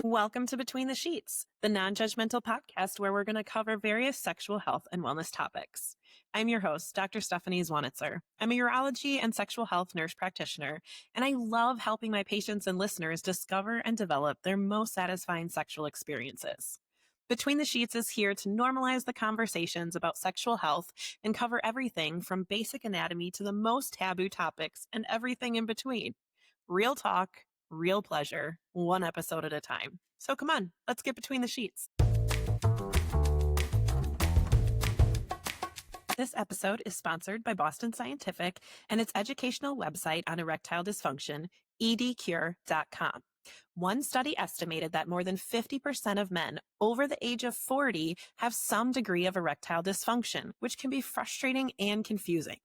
Welcome to Between the Sheets, the non judgmental podcast where we're going to cover various sexual health and wellness topics. I'm your host, Dr. Stephanie Zwanitzer. I'm a urology and sexual health nurse practitioner, and I love helping my patients and listeners discover and develop their most satisfying sexual experiences. Between the Sheets is here to normalize the conversations about sexual health and cover everything from basic anatomy to the most taboo topics and everything in between. Real talk, real pleasure, one episode at a time. So come on, let's get between the sheets. This episode is sponsored by Boston Scientific and its educational website on erectile dysfunction, edcure.com. One study estimated that more than 50% of men over the age of 40 have some degree of erectile dysfunction, which can be frustrating and confusing.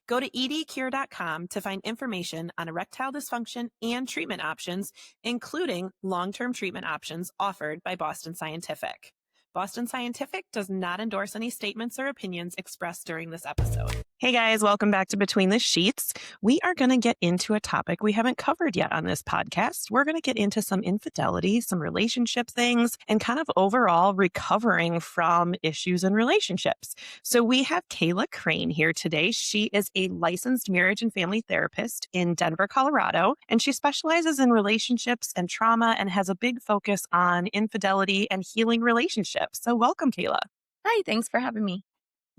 Go to edcure.com to find information on erectile dysfunction and treatment options, including long-term treatment options offered by Boston Scientific. Boston Scientific does not endorse any statements or opinions expressed during this episode. Hey guys, welcome back to Between the Sheets. We are going to get into a topic we haven't covered yet on this podcast. We're going to get into some infidelity, some relationship things, and kind of overall recovering from issues in relationships. So we have Kayla Crane here today. She is a licensed marriage and family therapist in Denver, Colorado, and she specializes in relationships and trauma and has a big focus on infidelity and healing relationships. So welcome, Kayla. Hi, thanks for having me.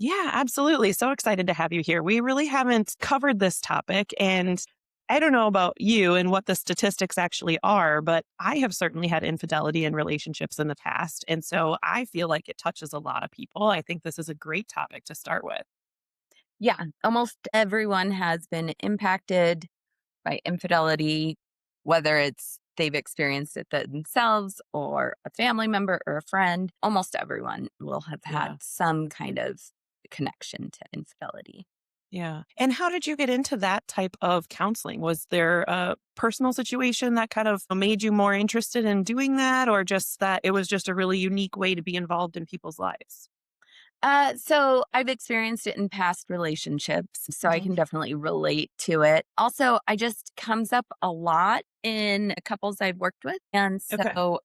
Yeah, absolutely. So excited to have you here. We really haven't covered this topic, and I don't know about you and what the statistics actually are, but I have certainly had infidelity in relationships in the past. And so I feel like it touches a lot of people. I think this is a great topic to start with. Yeah, almost everyone has been impacted by infidelity, whether it's they've experienced it themselves or a family member or a friend. Almost everyone will have Yeah. had some kind of connection to infidelity. Yeah. And how did you get into that type of counseling? Was there a personal situation that kind of made you more interested in doing that, or just that it was just a really unique way to be involved in people's lives? So I've experienced it in past relationships, so I Mhm. can definitely relate to it. Also, I just comes up a lot in couples I've worked with. And Okay. so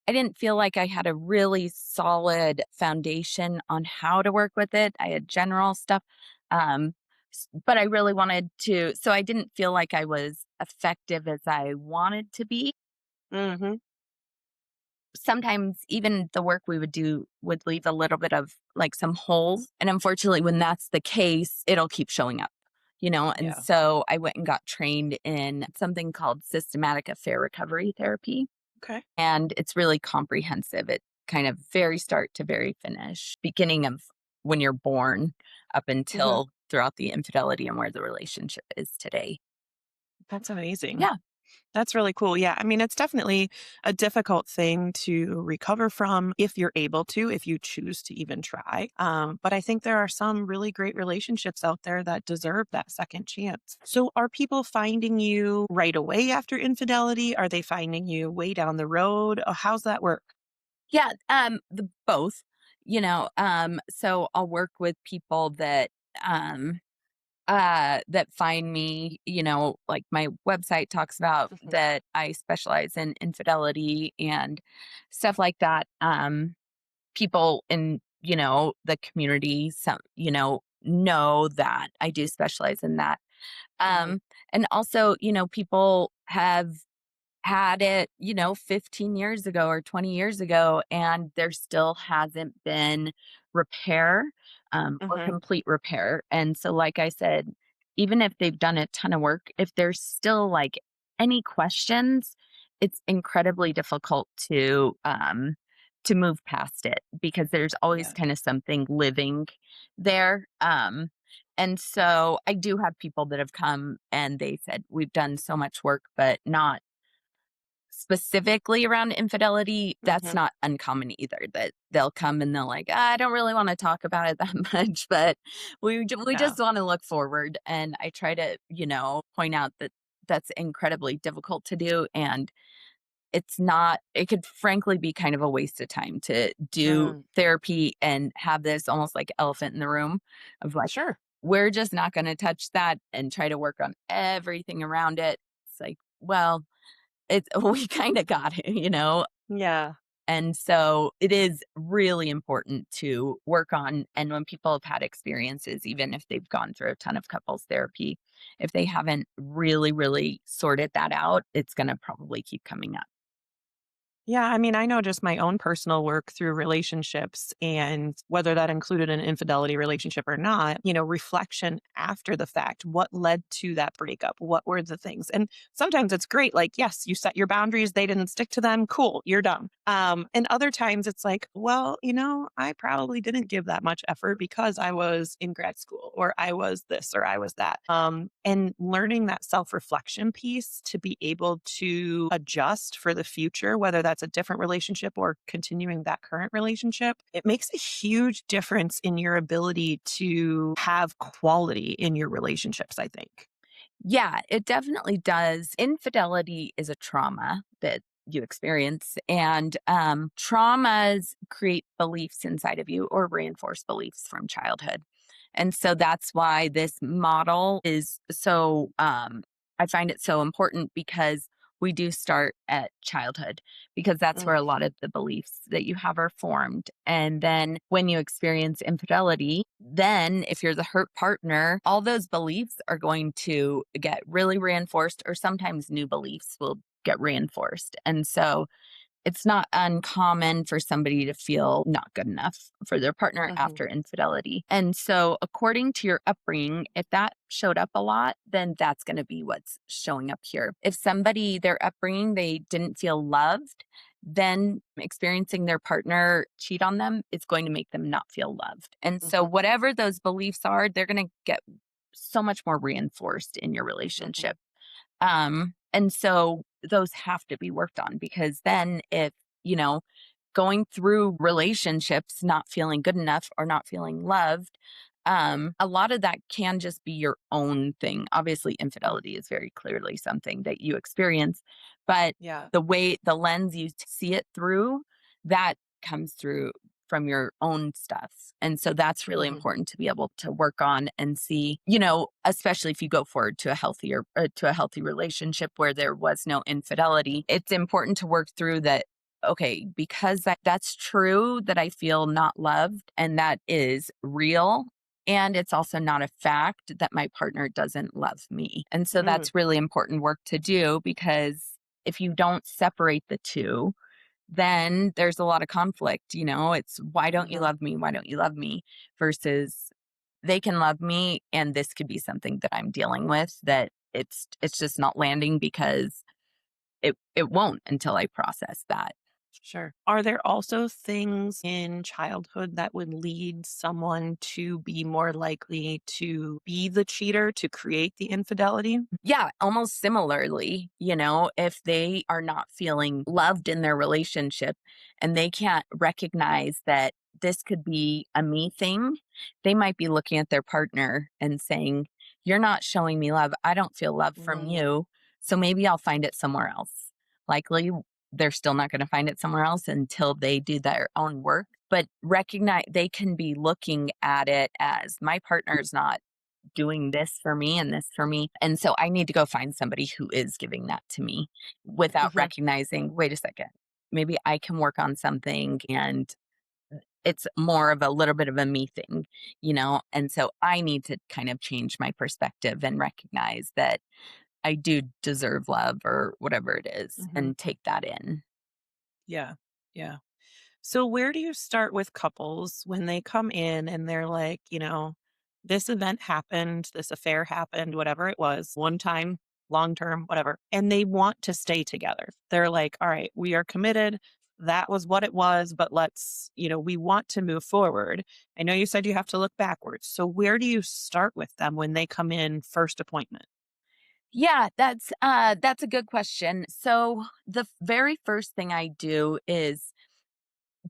I didn't feel like I had a really solid foundation on how to work with it. I had general stuff. But I really wanted to, so I didn't feel like I was effective as I wanted to be. Hmm. Sometimes even the work we would do would leave a little bit of like some holes. And unfortunately, when that's the case, it'll keep showing up, you know? And Yeah. so I went and got trained in something called systematic affair recovery therapy. Okay. And it's really comprehensive. It kind of very start to very finish, beginning of when you're born up Hmm. until throughout the infidelity and where the relationship is today. That's amazing. Yeah. That's really cool. Yeah. I mean, it's definitely a difficult thing to recover from if you're able to, if you choose to even try. But I think there are some really great relationships out there that deserve that second chance. So are people finding you right away after infidelity? Are they finding you way down the road? How's that work? Yeah, the both, so I'll work with people um that find me, like my website talks about Mhm. that I specialize in infidelity and stuff like that. People in, the community, some, know that I do specialize in that. Mhm. Um, and also, people have had it, 15 years ago or 20 years ago, and there still hasn't been repair or Mhm. complete repair. And so, like I said, even if they've done a ton of work, if there's still like any questions, it's incredibly difficult to move past it because there's always Yeah. kind of something living there. And so I do have people that have come and they said, we've done so much work, but not specifically around infidelity. That's Mhm. not uncommon either, that they'll come and they'll like, I don't really want to talk about it that much, but we Yeah. just want to look forward. And I try to, point out that that's incredibly difficult to do. And it's not, it could frankly be kind of a waste of time to do Mm. therapy and have this almost like elephant in the room of like, Sure. we're just not going to touch that and try to work on everything around it. It's like, well, it's we kind of got it, you know? Yeah. And so it is really important to work on. And when people have had experiences, even if they've gone through a ton of couples therapy, if they haven't really, really sorted that out, it's going to probably keep coming up. Yeah, I mean, I know just my own personal work through relationships and whether that included an infidelity relationship or not, reflection after the fact. What led to that breakup? What were the things? And sometimes it's great. Like, yes, you set your boundaries, they didn't stick to them. Cool, you're done. And other times it's like, well, I probably didn't give that much effort because I was in grad school or I was this or I was that. And learning that self reflection piece to be able to adjust for the future, whether that's a different relationship or continuing that current relationship, it makes a huge difference in your ability to have quality in your relationships, I think. Yeah, it definitely does. Infidelity is a trauma that you experience, and traumas create beliefs inside of you or reinforce beliefs from childhood. And so that's why this model is so, I find it so important because we do start at childhood because that's where Mm, a lot of the beliefs that you have are formed. And then when you experience infidelity, then if you're the hurt partner, all those beliefs are going to get really reinforced, or sometimes new beliefs will get reinforced. And so it's not uncommon for somebody to feel not good enough for their partner mhm, after infidelity. And so, according to your upbringing, if that showed up a lot, then that's going to be what's showing up here. If somebody, their upbringing, they didn't feel loved, then experiencing their partner cheat on them is going to make them not feel loved. And so, mhm, whatever those beliefs are, they're going to get so much more reinforced in your mhm, relationship. And so those have to be worked on because then if, you know, going through relationships, not feeling good enough or not feeling loved, a lot of that can just be your own thing. Obviously, mm, infidelity is very clearly something that you experience, but yeah. the lens you see it through, that comes through from your own stuff. And so that's really Mhm, important to be able to work on and see, you know, especially if you go forward to a healthy relationship where there was no infidelity. It's important to work through that. Okay, because that's true that I feel not loved and that is real. And it's also not a fact that my partner doesn't love me. And so mm, that's really important work to do because if you don't separate the two, then there's a lot of conflict, you know? It's why don't you mhm. love me? Why don't you love me? Versus they can love me and this could be something that I'm dealing with that it's just not landing because it won't until I process that. Sure. Are there also things in childhood that would lead someone to be more likely to be the cheater, to create the infidelity? Yeah, almost similarly, you know, if they are not feeling loved in their relationship and they can't recognize that this could be a me thing, they might be looking at their partner and saying, "You're not showing me love. I don't feel love from Mm, you. So maybe I'll find it somewhere else." Likely, they're still not going to find it somewhere else until they do their own work. But recognize they can be looking at it as my partner's not doing this for me and this for me. And so I need to go find somebody who is giving that to me without mhm, recognizing, wait a second, maybe I can work on something and it's more of a little bit of a me thing, you know? And so I need to kind of change my perspective and recognize that I do deserve love or whatever it is mhm. and take that in. Yeah. Yeah. So, where do you start with couples when they come in and they're like, this event happened, this affair happened, whatever it was, one time, long term, whatever, and they want to stay together? They're like, all right, we are committed. That was what it was, but we want to move forward. I know you said you have to look backwards. So, where do you start with them when they come in first appointment? Yeah, that's a good question. So the very first thing I do is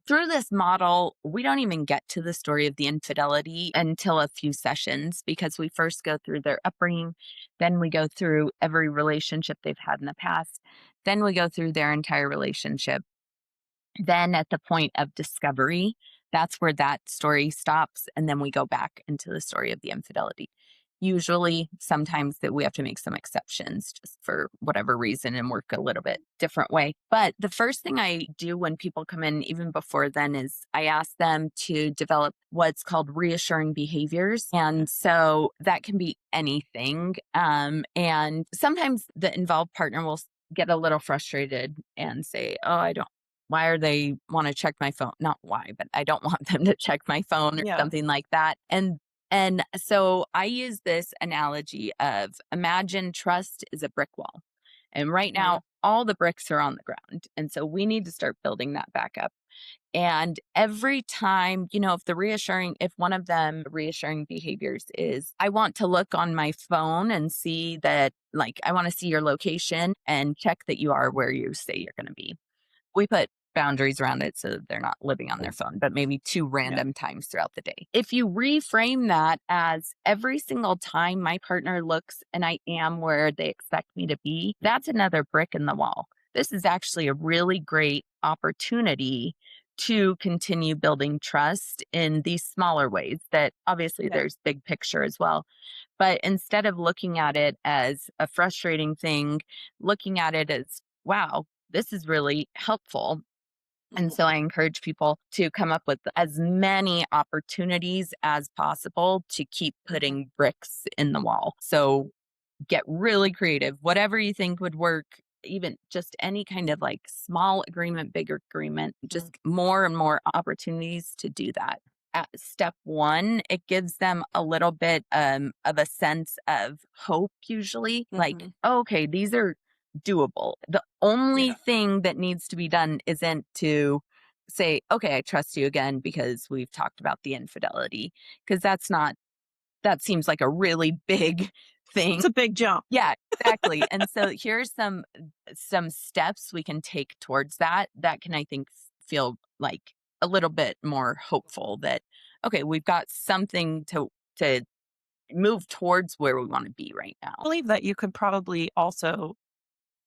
through this model, we don't even get to the story of the infidelity until a few sessions because we first go through their upbringing, then we go through every relationship they've had in the past, then we go through their entire relationship. Then at the point of discovery, that's where that story stops. And then we go back into the story of the infidelity. Usually, sometimes that we have to make some exceptions just for whatever reason and work a little bit different way. But the first thing I do when people come in, even before then, is I ask them to develop what's called reassuring behaviors. And so that can be anything. And sometimes the involved partner will get a little frustrated and say, "Oh, I don't. Why are they want to check my phone? Not why, but I don't want them to check my phone or Yeah. something like that." And so I use this analogy of imagine trust is a brick wall. And right Mhm. now, all the bricks are on the ground. And so we need to start building that back up. And every time, if one of them reassuring behaviors is, I want to look on my phone and see that, like, I want to see your location and check that you are where you say you're going to be. We put boundaries around it so that they're not living on their phone, but maybe two Yeah. random times throughout the day. If you reframe that as every single time my partner looks and I am where they expect me to be, that's another brick in the wall. This is actually a really great opportunity to continue building trust in these smaller ways that obviously Yeah. there's big picture as well. But instead of looking at it as a frustrating thing, looking at it as, wow, this is really helpful. And Mhm. so I encourage people to come up with as many opportunities as possible to keep Mhm. putting bricks in the wall. So get really creative, whatever you think would work, even just any kind of like small agreement, big agreement, Mhm. just more and more opportunities to do that. At step one, it gives them a little bit of a sense of hope, usually like, Mhm. "Oh, okay, these are doable. The only Yeah. thing that needs to be done isn't to say, okay, I trust you again because we've talked about the infidelity, because that seems like a really big thing. It's a big jump. Yeah, exactly. And so here's some steps we can take towards that that can, I think, feel like a little bit more hopeful that okay, we've got something to move towards where we want to be right I now. believe that you could probably also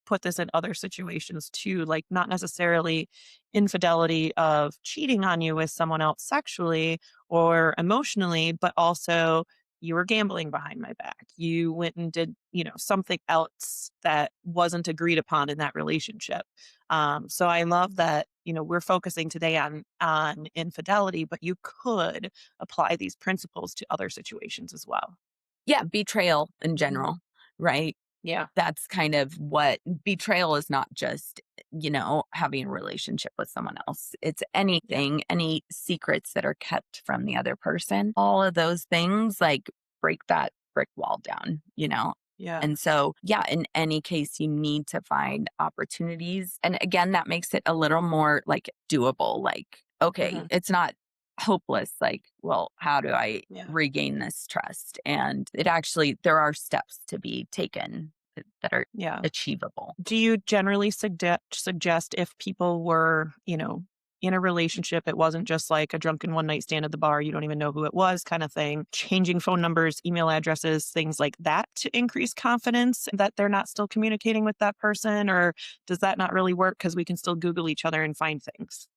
put this in other situations too, like not necessarily infidelity of cheating on you with someone else sexually or emotionally, but also you were gambling behind my back. You went and did, something else that wasn't agreed upon in that relationship. So I love that, we're focusing today on infidelity, but you could apply these principles to other situations as well. Yeah, betrayal in Mhm. general, right? Yeah. That's kind of what betrayal is, not just, having a relationship with someone else. It's Yeah. anything, any secrets that are kept from the other person. All of those things like break that brick wall down. Yeah. And so, yeah, in any case, you need to find opportunities. And again, that makes it a little more like doable. Like, okay, Hmm. it's not hopeless. Like, well, how do I Yeah. regain this trust? And it actually, there are steps to be taken that are Yeah. achievable. Do you generally suggest if people were, in a relationship, it wasn't just like a drunken one night stand at the bar, you don't even know who it was kind of thing, changing phone numbers, email addresses, things like that to increase confidence that they're not still communicating with that person? Or does that not really work because we can still Google each other and find things?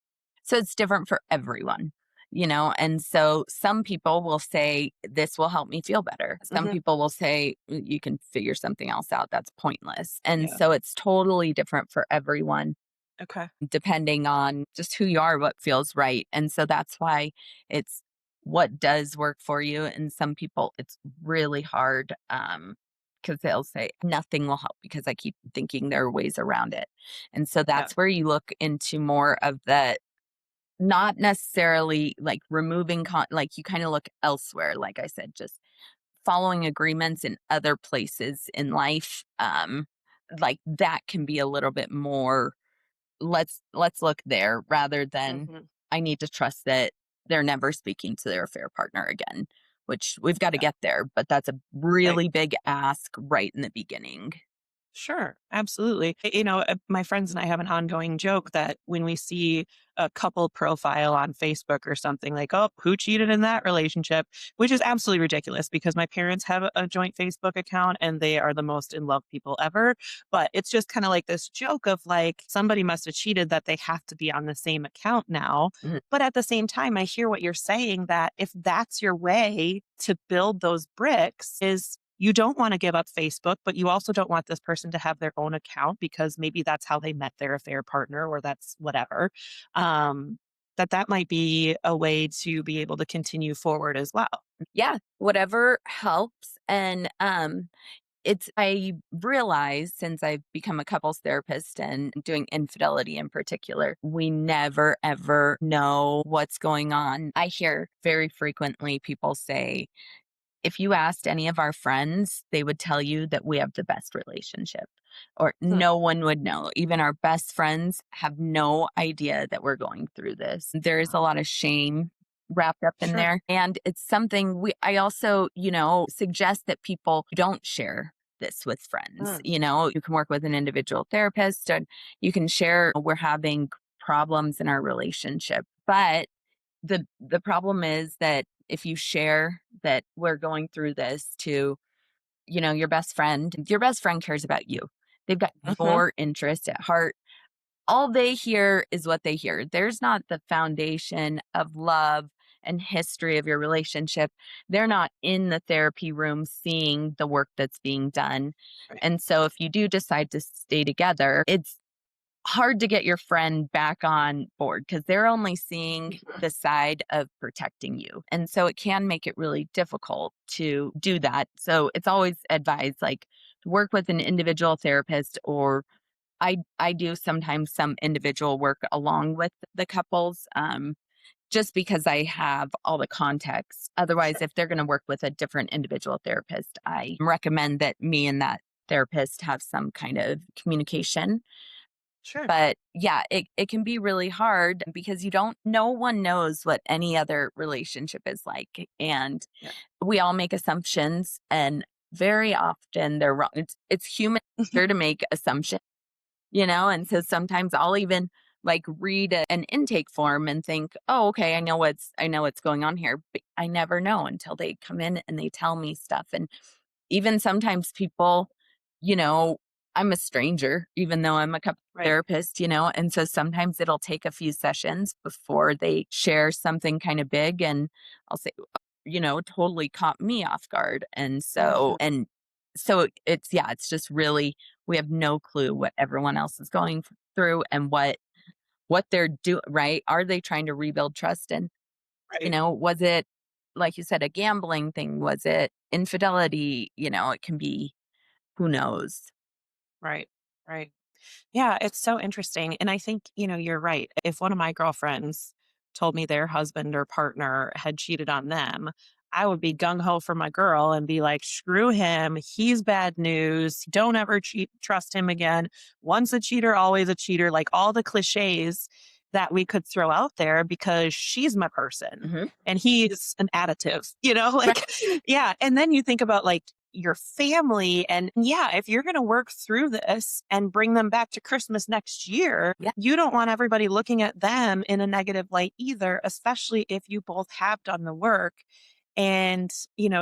So it's different for everyone. And so some people will say, this will help me feel better. Some Hmm. people will say, You can figure something else out. That's pointless." And Yeah. so it's totally different for everyone, Okay. depending on just who you are, what feels right. And so that's why it's what does work for you. And some people, it's really hard because they'll say, nothing will help because I keep thinking there are ways around it. And so Yeah. that's where you look into more of the not necessarily like removing like you kind of look elsewhere, like I said, just following agreements in other places in life. Like that can be a little bit more, let's look there rather than Hmm. I need to trust that they're never speaking to their affair partner again, which we've got to Yeah. get there, but that's a Right. really big ask right in the beginning. Sure, absolutely. My friends and I have an ongoing joke that when we see a couple profile on Facebook or something like, oh, who cheated in that relationship, which is absolutely ridiculous because my parents have a joint Facebook account and they are the most in love people ever. But it's just kind of like this joke of like somebody must have cheated that they have to be on the same account now. Mhm. But at the same time, I hear what you're saying that if that's your way to build those bricks, is you don't want to give up Facebook, but you also don't want this person to have their own account because maybe that's how they met their affair partner or that's whatever. Um, that might be a way to be able to continue forward as well. Yeah, whatever helps. And I realize since I've become a couples therapist and doing infidelity in particular, we never ever know what's going on. I hear very frequently people say, if you asked any of our friends, they would tell you that we have the best relationship, or Hmm. no one would know. Even our best friends have no idea that we're going through this. There is a Wow. lot of shame wrapped up in Sure. there. And it's something I also, suggest that people don't share this with friends. Mm. You can work with an individual therapist and you can share we're having problems in our relationship. But the problem is that if you share that we're going through this to, your best friend cares about you. They've got Hmm. your interest at heart. All they hear is what they hear. There's not the foundation of love and history of your relationship. They're not in the therapy room seeing the work that's being done. Right. And so if you do decide to stay together, it's hard to get your friend back on board because they're only seeing Mhm. the side of protecting you. And so it can make it really difficult to do that. So it's always advised like work with an individual therapist, or I do sometimes some individual work along with the couples, just because I have all the context. Otherwise, Sure. if they're going to work with a different individual therapist, I recommend that me and that therapist have some kind of communication. Sure. But yeah, it can be really hard because no one knows what any other relationship is like. And Yeah. we all make assumptions, and very often they're wrong. It's human nature to make assumptions, and so sometimes I'll even like read an intake form and think, oh, okay, I know what's going on here. But I never know until they come in and they tell me stuff. And even sometimes people, you know, I'm a stranger, even though I'm a couple Right. therapist, and so sometimes it'll take a few sessions before they share something kind of big. And I'll say, totally caught me off guard. Mhm. And so it's just really, we have no clue what everyone else is going through and what they're doing, right? Are they trying to rebuild trust? And, Right. was it, like you said, a gambling thing? Was it infidelity? It can be, who knows? Right. Right. Yeah, it's so interesting. And I think, you're right. If one of my girlfriends told me their husband or partner had cheated on them, I would be gung ho for my girl and be like, screw him. He's bad news. Don't ever trust him again. Once a cheater, always a cheater. Like all the cliches that we could throw out there because she's my person Hmm. and he's an additive, Right. like, yeah. And then you think about like, your family. And yeah, if you're going to work through this and bring them back to Christmas next year, Yeah. you don't want everybody looking at them in a negative light either, especially if you both have done the work. And,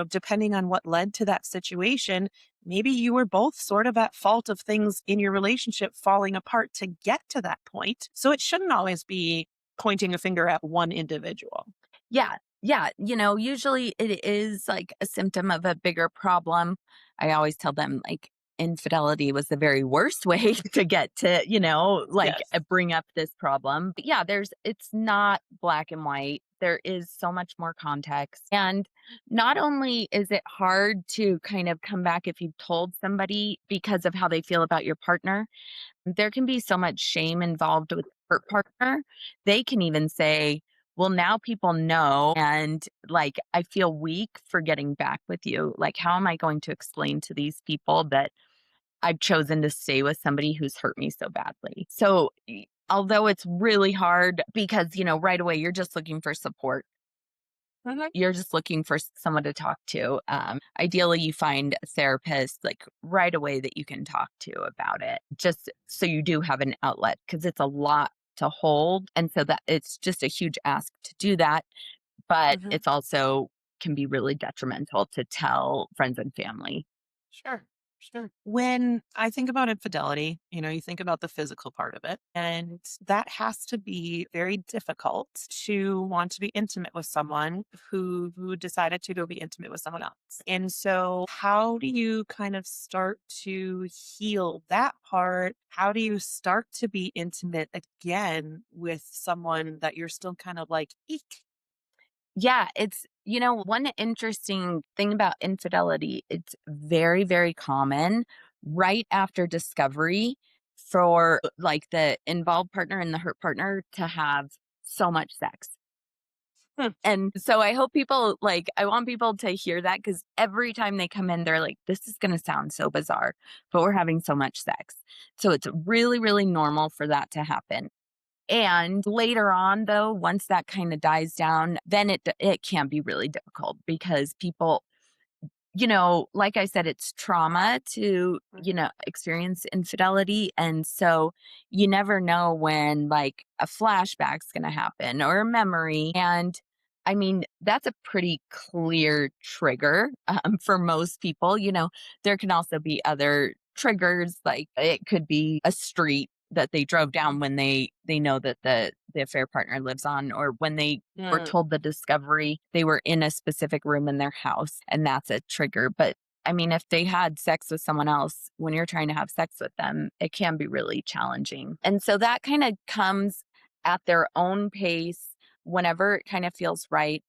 depending on what led to that situation, maybe you were both sort of at fault of things in your relationship falling apart to get to that point. So it shouldn't always be pointing a finger at one individual. Yeah. Yeah. Usually it is like a symptom of a bigger problem. I always tell them like infidelity was the very worst way to get to, Yes. bring up this problem. But yeah, it's not black and white. There is so much more context. And not only is it hard to kind of come back if you've told somebody because of how they feel about your partner, there can be so much shame involved with the hurt partner. They can even say, well, now people know, and like, I feel weak for getting back with you. Like, how am I going to explain to these people that I've chosen to stay with somebody who's hurt me so badly? So, although it's really hard because, right away you're just looking for support, You're just looking for someone to talk to. Ideally, you find a therapist like right away that you can talk to about it, just so you do have an outlet because it's a lot to hold. And so that it's just a huge ask to do that. But Hmm. it's also can be really detrimental to tell friends and family. Sure. Sure. When I think about infidelity, you think about the physical part of it, and that has to be very difficult to want to be intimate with someone who decided to go be intimate with someone else. And so, how do you kind of start to heal that part? How do you start to be intimate again with someone that you're still kind of like, eek? Yeah, one interesting thing about infidelity, it's very, very common right after discovery for like the involved partner and the hurt partner to have so much sex. Hmm. And so I hope people I want people to hear that because every time they come in, they're like, this is going to sound so bizarre, but we're having so much sex. So it's really, really normal for that to happen. And later on though, once that kind of dies down, then it can be really difficult because people, like I said, it's trauma to, experience infidelity. And so you never know when like a flashback's going to happen or a memory. And I mean, that's a pretty clear trigger for most people. There can also be other triggers, like it could be a street that they drove down when they know that the affair partner lives on, or when they were Mm. told the discovery, they were in a specific room in their house, and that's a trigger. But I mean, if they had sex with someone else when you're trying to have sex with them, it can be really challenging. And so that kind of comes at their own pace whenever it kind of feels right.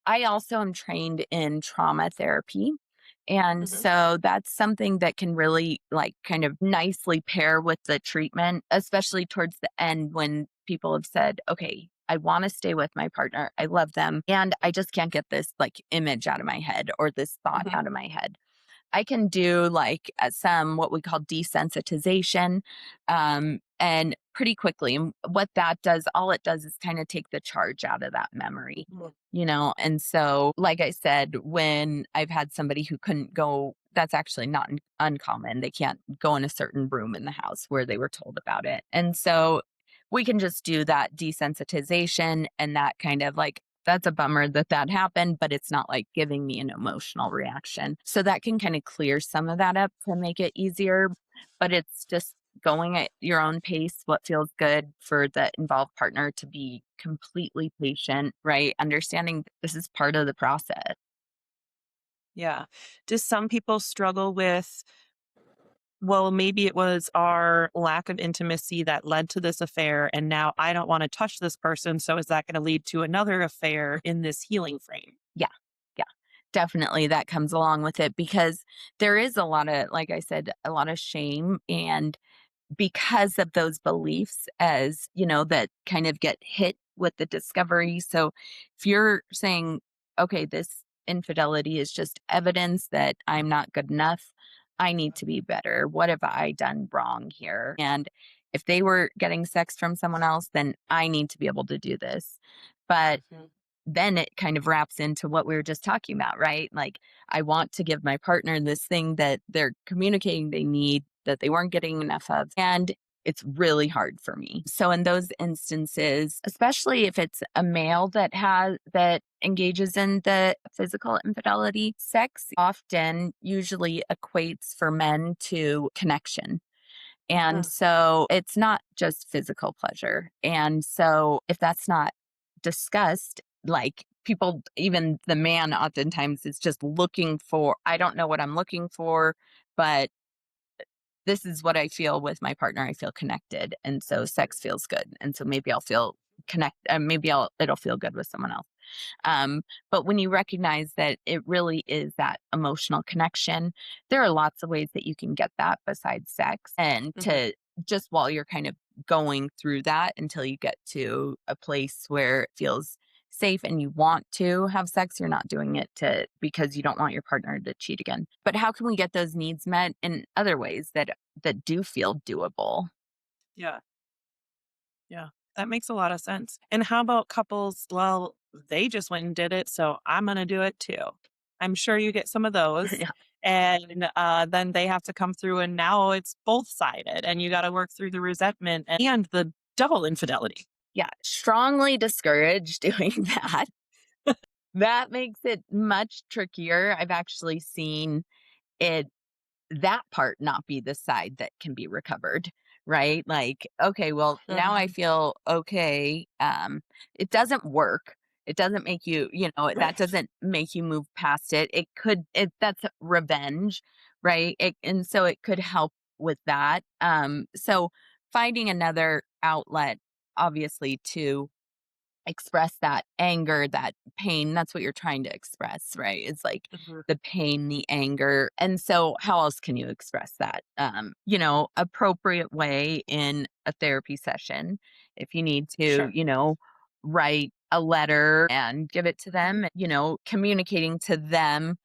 I also am trained in trauma therapy. And Mhm. so that's something that can really like kind of nicely pair with the treatment, especially towards the end when people have said, okay, I want to stay with my partner. I love them. And I just can't get this like image out of my head or this thought Mhm. out of my head. I can do like some what we call desensitization, and pretty quickly. And what that does, all it does is kind of take the charge out of that memory, Mhm. And so, like I said, when I've had somebody who couldn't go, that's actually not uncommon. They can't go in a certain room in the house where they were told about it. And so we can just do that desensitization and that kind of like, that's a bummer that that happened, but it's not like giving me an emotional reaction. So that can kind of clear some of that up to make it easier. But it's just going at your own pace, what feels good for the involved partner to be completely patient, right? Understanding this is part of the process. Yeah. Do some people struggle with, well, maybe it was our lack of intimacy that led to this affair, and now I don't want to touch this person. So is that going to lead to another affair in this healing frame? Yeah. Yeah. Definitely that comes along with it because there is a lot of, like I said, a lot of shame and because of those beliefs as, that kind of get hit with the discovery. So if you're saying, okay, this infidelity is just evidence that I'm not good enough, I need to be better. What have I done wrong here? And if they were getting sex from someone else, then I need to be able to do this. But Mhm. then it kind of wraps into what we were just talking about, right? Like, I want to give my partner this thing that they're communicating they need that they weren't getting enough of. And it's really hard for me. So in those instances, especially if it's a male that engages in the physical infidelity, sex often usually equates for men to connection. And Mm. so it's not just physical pleasure. And so if that's not discussed, like people, even the man oftentimes is just looking for, I don't know what I'm looking for, but this is what I feel with my partner. I feel connected. And so sex feels good. And so maybe I'll feel it'll feel good with someone else. Um, but when you recognize that it really is that emotional connection, there are lots of ways that you can get that besides sex. And Mhm. to just while you're kind of going through that until you get to a place where it feels safe and you want to have sex, you're not doing it to because you don't want your partner to cheat again. But how can we get those needs met in other ways that do feel doable? Yeah. Yeah. That makes a lot of sense. And how about couples? Well, they just went and did it, so I'm gonna do it too. I'm sure you get some of those. Yeah. And then they have to come through, and now it's both sided, and you got to work through the resentment and the double infidelity. Yeah, strongly discourage doing that. That makes it much trickier. I've actually seen it that part not be the side that can be recovered, right? Like, okay, well, now I Mhm. feel okay. It doesn't work. It doesn't make you, that Right. doesn't make you move past it. It could, that's revenge, right? And so it could help with that. So finding another outlet, obviously, to express that anger, that pain. That's what you're trying to express, right? It's like Mhm. the pain, the anger. And so how else can you express that? Appropriate way in a therapy session. If you need to, Sure. write a letter and give it to them, communicating to them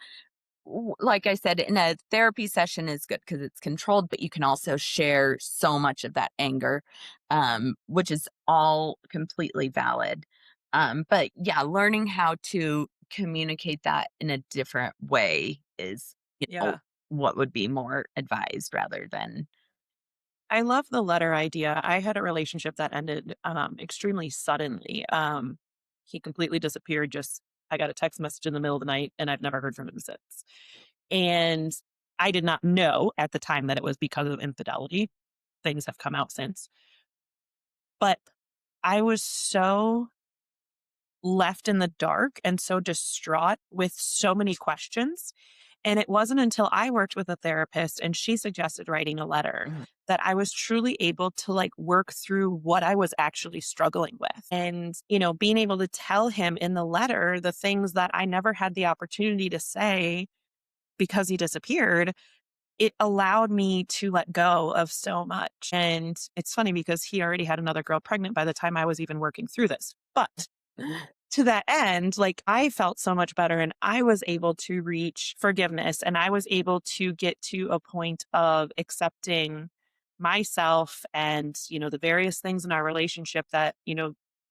like I said, in a therapy session is good because it's controlled, but you can also share so much of that anger, which is all completely valid. But yeah, learning how to communicate that in a different way is, Yeah. what would be more advised rather than. I love the letter idea. I had a relationship that ended extremely suddenly. He completely disappeared. Just I got a text message in the middle of the night, and I've never heard from him since. And I did not know at the time that it was because of infidelity. Things have come out since, but I was so left in the dark and so distraught with so many questions. And it wasn't until I worked with a therapist and she suggested writing a letter Mhm. that I was truly able to like work through what I was actually struggling with. And, being able to tell him in the letter the things that I never had the opportunity to say because he disappeared, it allowed me to let go of so much. And it's funny because he already had another girl pregnant by the time I was even working through this. But to that end, like I felt so much better and I was able to reach forgiveness and I was able to get to a point of accepting myself and, the various things in our relationship that,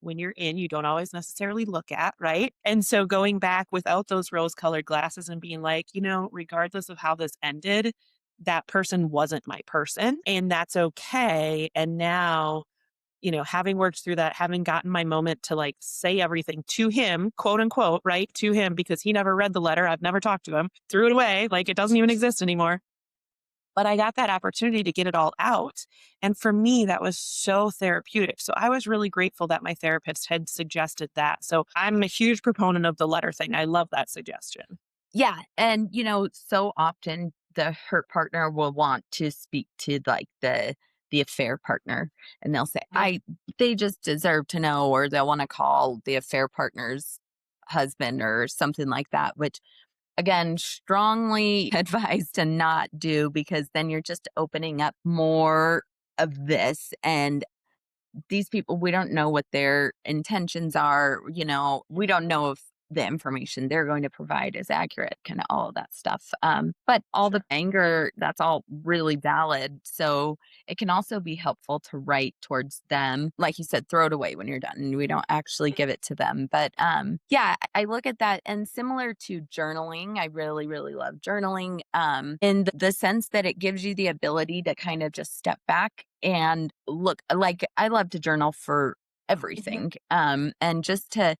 when you're in, you don't always necessarily look at, right? And so going back without those rose colored glasses and being like, regardless of how this ended, that person wasn't my person and that's okay. And now having worked through that, having gotten my moment to like say everything to him, quote unquote, right? To him, because he never read the letter. I've never talked to him, threw it away. Like it doesn't even exist anymore. But I got that opportunity to get it all out. And for me, that was so therapeutic. So I was really grateful that my therapist had suggested that. So I'm a huge proponent of the letter thing. I love that suggestion. Yeah, and, so often the hurt partner will want to speak to, like, the affair partner, and they'll say, Yep. they just deserve to know," or they'll wanna call the affair partner's husband or something like that, which, again, strongly advised to not do because then you're just opening up more of this, and these people, we don't know what their intentions are. We don't know if the information they're going to provide is accurate, kind of all of that stuff. But all the Sure. anger, that's all really valid. So it can also be helpful to write towards them. Like you said, throw it away when you're done and we don't actually give it to them. But yeah, I look at that and similar to journaling, I really, really love journaling in the sense that it gives you the ability to kind of just step back and look like I love to journal for Mhm. everything. And just to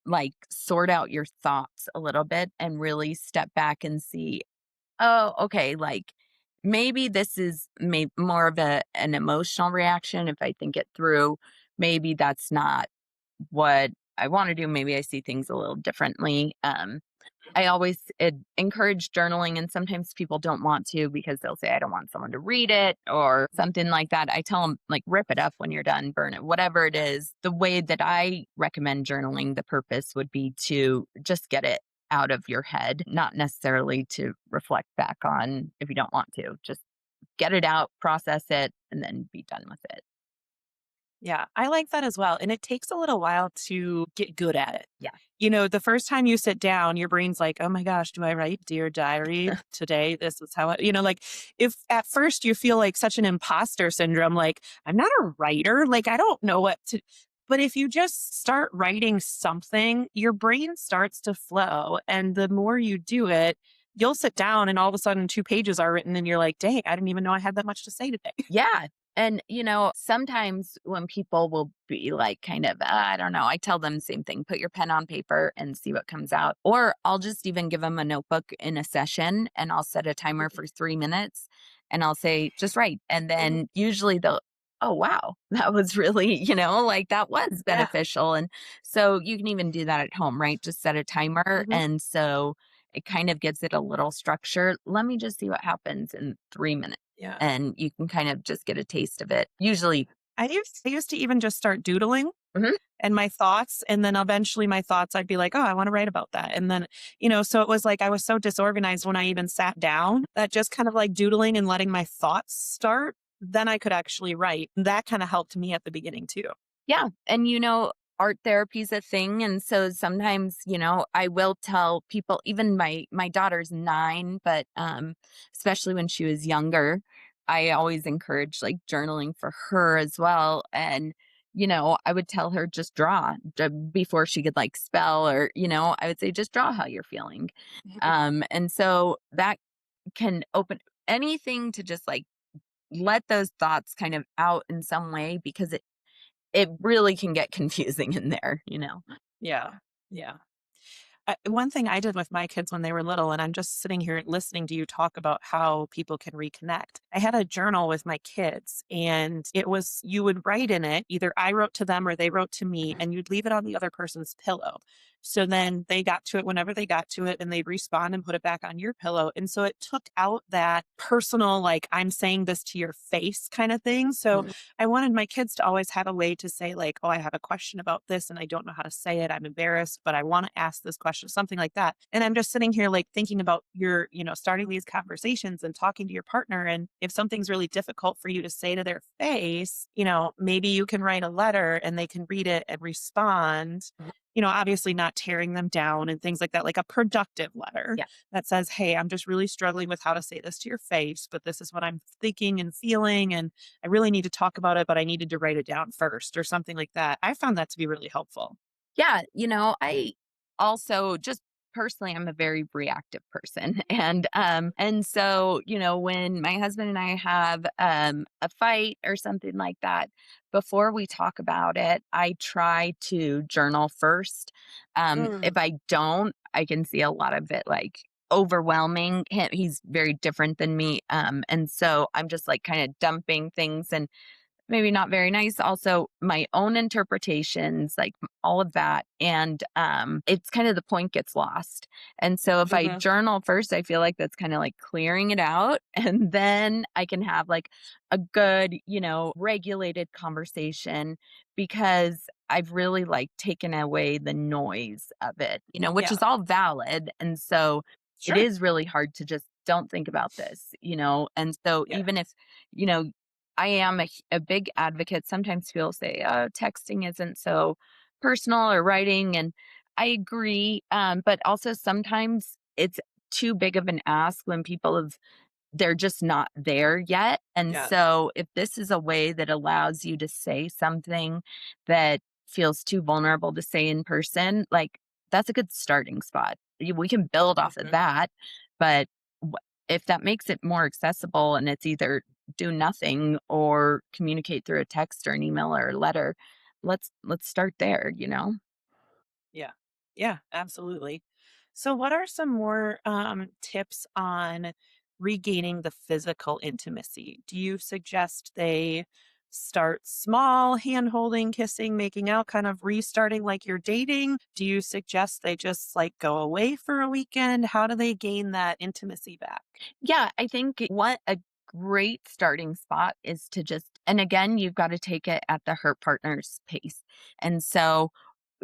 like sort out your thoughts a little bit and really step back and see, oh, okay, like maybe this is more of an emotional reaction if I think it through. Maybe that's not what I want to do. Maybe I see things a little differently. I always encourage journaling, and sometimes people don't want to because they'll say, I don't want someone to read it or something like that. I tell them, like, rip it up when you're done, burn it, whatever it is. The way that I recommend journaling, the purpose would be to just get it out of your head, not necessarily to reflect back on if you don't want to. Just get it out, process it, and then be done with it. Yeah, I like that as well. And it takes a little while to get good at it. Yeah. The first time you sit down, your brain's like, oh my gosh, do I write Dear Diary today? This is how like if at first you feel like such an imposter syndrome, like I'm not a writer, like I don't know what to. But if you just start writing something, your brain starts to flow. And the more you do it, you'll sit down and all of a sudden 2 pages are written and you're like, dang, I didn't even know I had that much to say today. Yeah. And, sometimes when people will be like, kind of, I don't know, I tell them the same thing, put your pen on paper and see what comes out. Or I'll just even give them a notebook in a session and I'll set a timer for 3 minutes and I'll say, just write. And Mhm. then usually they'll, oh, wow, that was really, like that was Yeah. beneficial. And so you can even do that at home, right? Just set a timer. Mhm. And so it kind of gives it a little structure. Let me just see what happens in 3 minutes Yeah. and you can kind of just get a taste of it. Usually. I used to even just start doodling Mhm. and my thoughts. And then eventually my thoughts, I'd be like, oh, I want to write about that. And then, so it was like I was so disorganized when I even sat down that just kind of like doodling and letting my thoughts start, then I could actually write. That kind of helped me at the beginning too. Yeah, and, art therapy is a thing, and so sometimes, I will tell people even my daughter's 9, but, especially when she was younger, I always encourage, like, journaling for her as well, and, I would tell her, "Just draw," before she could, like, spell or, I would say, "Just draw how you're feeling." Mhm. And so that can open anything to just, like, let those thoughts kind of out in some way because it really can get confusing in there. Yeah. Yeah. One thing I did with my kids when they were little, and I'm just sitting here listening to you talk about how people can reconnect. I had a journal with my kids, and it was you would write in it, either I wrote to them or they wrote to me, and you'd leave it on the other person's pillow. So then they got to it whenever they got to it, and they'd respond and put it back on your pillow. And so it took out that personal, like, I'm saying this to your face kind of thing. So Mhm. I wanted my kids to always have a way to say, like, oh, I have a question about this and I don't know how to say it. I'm embarrassed, but I want to ask this question, something like that. And I'm just sitting here, like, thinking about your, starting these conversations and talking to your partner. And if something's really difficult for you to say to their face, maybe you can write a letter and they can read it and respond. Obviously not tearing them down and things like that, like a productive letter Yeah. that says, hey, I'm just really struggling with how to say this to your face, but this is what I'm thinking and feeling. And I really need to talk about it, but I needed to write it down first or something like that. I found that to be really helpful. Yeah, I also just personally I'm a very reactive person and so, when my husband and I have a fight or something like that, before we talk about it, I try to journal first. If Mm, I don't, I can see a lot of it like overwhelming him. He's very different than me. And so I'm just like kind of dumping things and maybe not very nice. Also, my own interpretations, like all of that. And it's kind of the point gets lost. And so if I mhm. journal first, I feel like that's kind of like clearing it out. And then I can have like a good, regulated conversation because I've really like taken away the noise of it, which Yeah, is all valid. And so it sure. is really hard to just don't think about this. And so Yeah, even if, you know, I am a big advocate. Sometimes people say, texting isn't so personal or writing. And I agree. But also sometimes it's too big of an ask when they're just not there yet. And yeah. so if this is a way that allows you to say something that feels too vulnerable to say in person, like that's a good starting spot. We can build off of Mhm. that, but if that makes it more accessible and it's either do nothing or communicate through a text or an email or a letter, let's start there. Yeah. Yeah, absolutely. So, what are some more tips on regaining the physical intimacy? Do you suggest they start small, hand holding, kissing, making out, kind of restarting like you're dating? Do you suggest they just like go away for a weekend? How do they gain that intimacy back? Yeah, I think what a great starting spot is to just, and again, you've got to take it at the hurt partner's pace. And so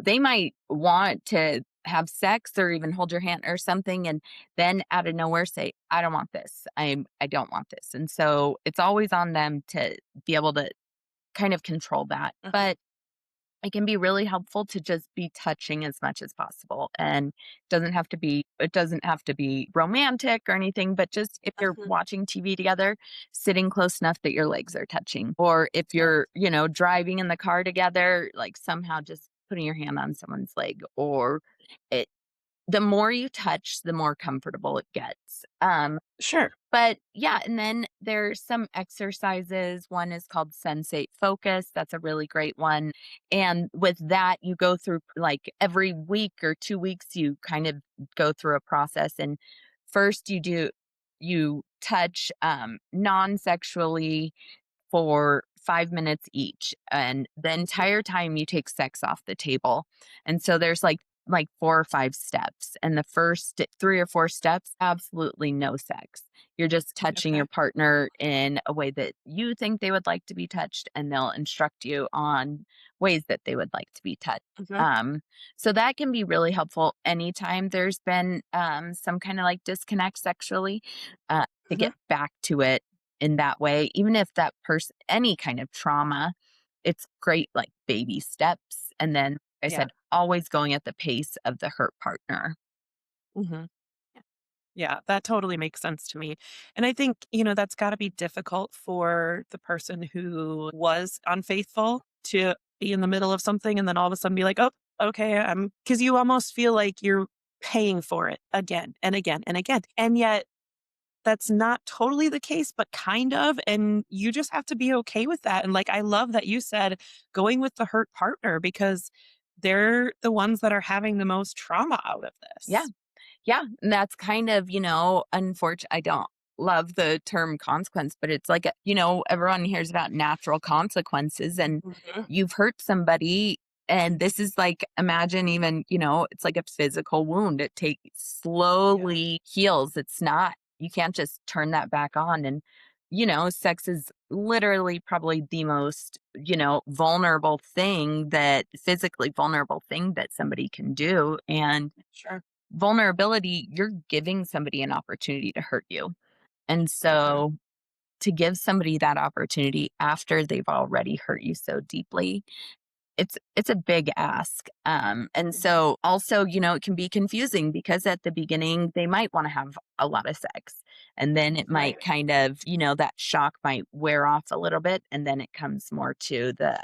they might want to have sex or even hold your hand or something and then out of nowhere say, I don't want this. I don't want this. And so it's always on them to be able to kind of control that. Mhm. But it can be really helpful to just be touching as much as possible and doesn't have to be it doesn't have to be romantic or anything, but just if you're Mhm. watching TV together, sitting close enough that your legs are touching. Or if Yes. you're, driving in the car together, like somehow just putting your hand on someone's leg, or it the more you touch, the more comfortable it gets. Sure. But yeah, and then there's some exercises. One is called Sensate Focus. That's a really great one. And with that, you go through like every week or 2 weeks, you kind of go through a process. And first, you touch non sexually for 5 minutes each, and the entire time you take sex off the table. And so there's like 4 or 5 steps, and the first 3 or 4 steps, absolutely no sex. You're just touching Okay. your partner in a way that you think they would like to be touched, and they'll instruct you on ways that they would like to be touched. Mhm. Um, so that can be really helpful anytime there's been some kind of like disconnect sexually, to Mhm. get back to it in that way, even if that person any kind of trauma, it's great, like, baby steps, and then, like I Yeah. said, always going at the pace of the hurt partner. Mhm. Yeah, that totally makes sense to me. And I think, that's got to be difficult for the person who was unfaithful to be in the middle of something and then all of a sudden be like, oh, okay, because you almost feel like you're paying for it again and again and again. And yet that's not totally the case, but kind of. And you just have to be okay with that. And like, I love that you said going with the hurt partner because they're the ones that are having the most trauma out of Yeah. this. Yeah, and that's kind of, unfortunate. I don't love the term consequence, but it's like, everyone hears about natural consequences, and Mhm. you've hurt somebody. And this is like, imagine even, it's like a physical wound. It takes Yeah. slowly heals. It's not, you can't just turn that back on. And, sex is literally probably the most, vulnerable thing that physically vulnerable thing that somebody can do. And Sure. vulnerability, you're giving somebody an opportunity to hurt you. And Mhm. so to give somebody that opportunity after they've already hurt you so deeply, it's a big ask. And Mhm. so also, it can be confusing because at the beginning they might want to have a lot of sex. And then it might Right. kind of, that shock might wear off a little bit. And then it comes more to the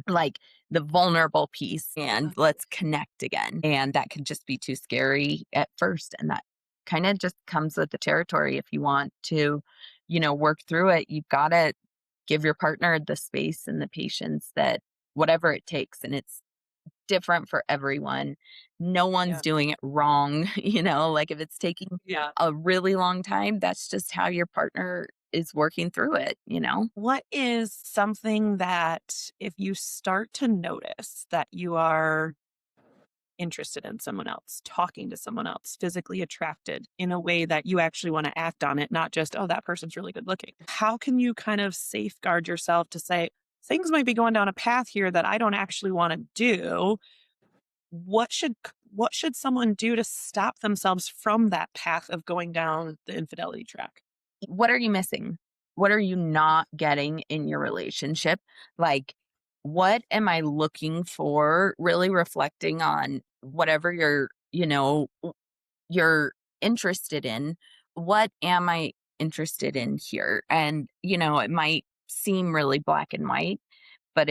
like the vulnerable piece, and Mhm. let's connect again. And that could just be too scary at first. And that kind of just comes with the territory. If you want to, work through it, you've got to give your partner the space and the patience that whatever it takes, and it's different for everyone. No one's Yeah. doing it wrong, like if it's taking Yeah. a really long time, that's just how your partner is working through it. What is something that if you start to notice that you are interested in someone else, talking to someone else, physically attracted in a way that you actually want to act on it, not just, oh, that person's really good looking. How can you kind of safeguard yourself to say, things might be going down a path here that I don't actually want to do? What should someone do to stop themselves from that path of going down the infidelity track? What are you missing? What are you not getting in your relationship? Like, what am I looking for? Really reflecting on whatever you're interested in. What am I interested in here? And, it might seem really black and white, but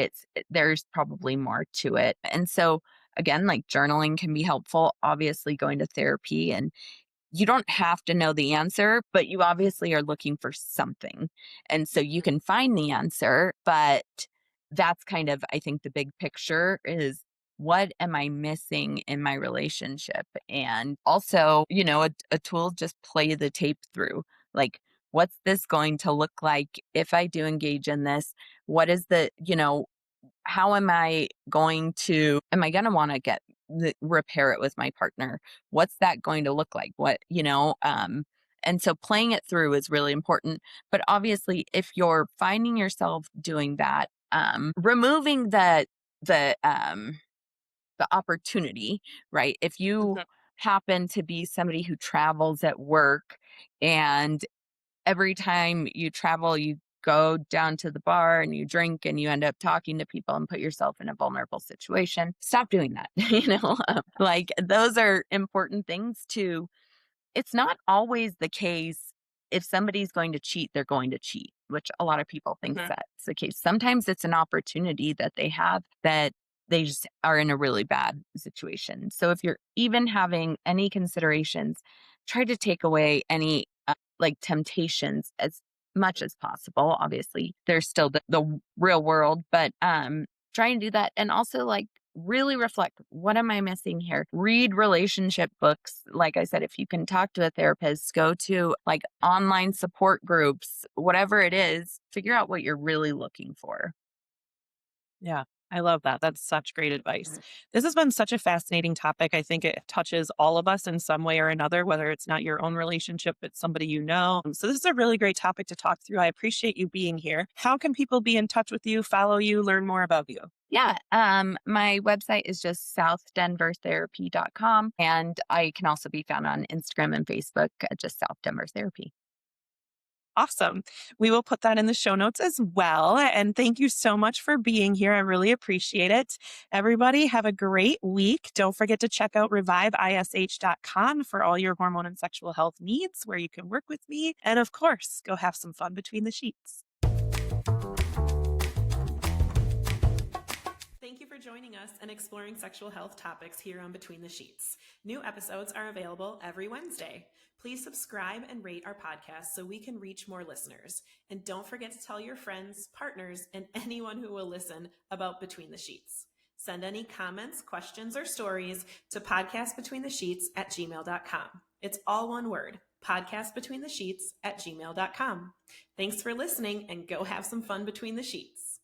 there's probably more to it. And so again, like journaling can be helpful, obviously going to therapy, and you don't have to know the answer, but you obviously are looking for something. And so you can find the answer, but that's kind of, I think, the big picture is what am I missing in my relationship? And also, a tool, just play the tape through. Like, what's this going to look like if I do engage in this? What is how am I going to want to repair it with my partner? What's that going to look like? And so playing it through is really important. But obviously, if you're finding yourself doing that, removing the, um, the opportunity, right? If you Mhm. happen to be somebody who travels at work, and every time you travel, you go down to the bar and you drink and you end up talking to people and put yourself in a vulnerable situation. Stop doing that. Like those are important things to it's not always the case if somebody's going to cheat, they're going to cheat, which a lot of people think Mhm. that's the case. Sometimes it's an opportunity that they have that they just are in a really bad situation. So if you're even having any considerations, try to take away any like temptations as much as possible. Obviously, there's still the real world, but try and do that. And also, like, really reflect, what am I missing here? Read relationship books. Like I said, if you can talk to a therapist, go to like online support groups, whatever it is, figure out what you're really looking for. Yeah, I love that. That's such great advice. This has been such a fascinating topic. I think it touches all of us in some way or another, whether it's not your own relationship, but somebody you know. So, this is a really great topic to talk through. I appreciate you being here. How can people be in touch with you, follow you, learn more about you? Yeah. My website is just southdenvertherapy.com. And I can also be found on Instagram and Facebook at just South Denver Therapy. Awesome. We will put that in the show notes as well. And thank you so much for being here. I really appreciate it. Everybody, have a great week. Don't forget to check out reviveish.com for all your hormone and sexual health needs, where you can work with me. And of course, go have some fun between the sheets. Thank you for joining us and exploring sexual health topics here on Between the Sheets. New episodes are available every Wednesday. Please subscribe and rate our podcast so we can reach more listeners. And don't forget to tell your friends, partners, and anyone who will listen about Between the Sheets. Send any comments, questions, or stories to podcastbetweenthesheets@gmail.com. It's all one word, podcastbetweenthesheets@gmail.com. Thanks for listening, and go have some fun between the sheets.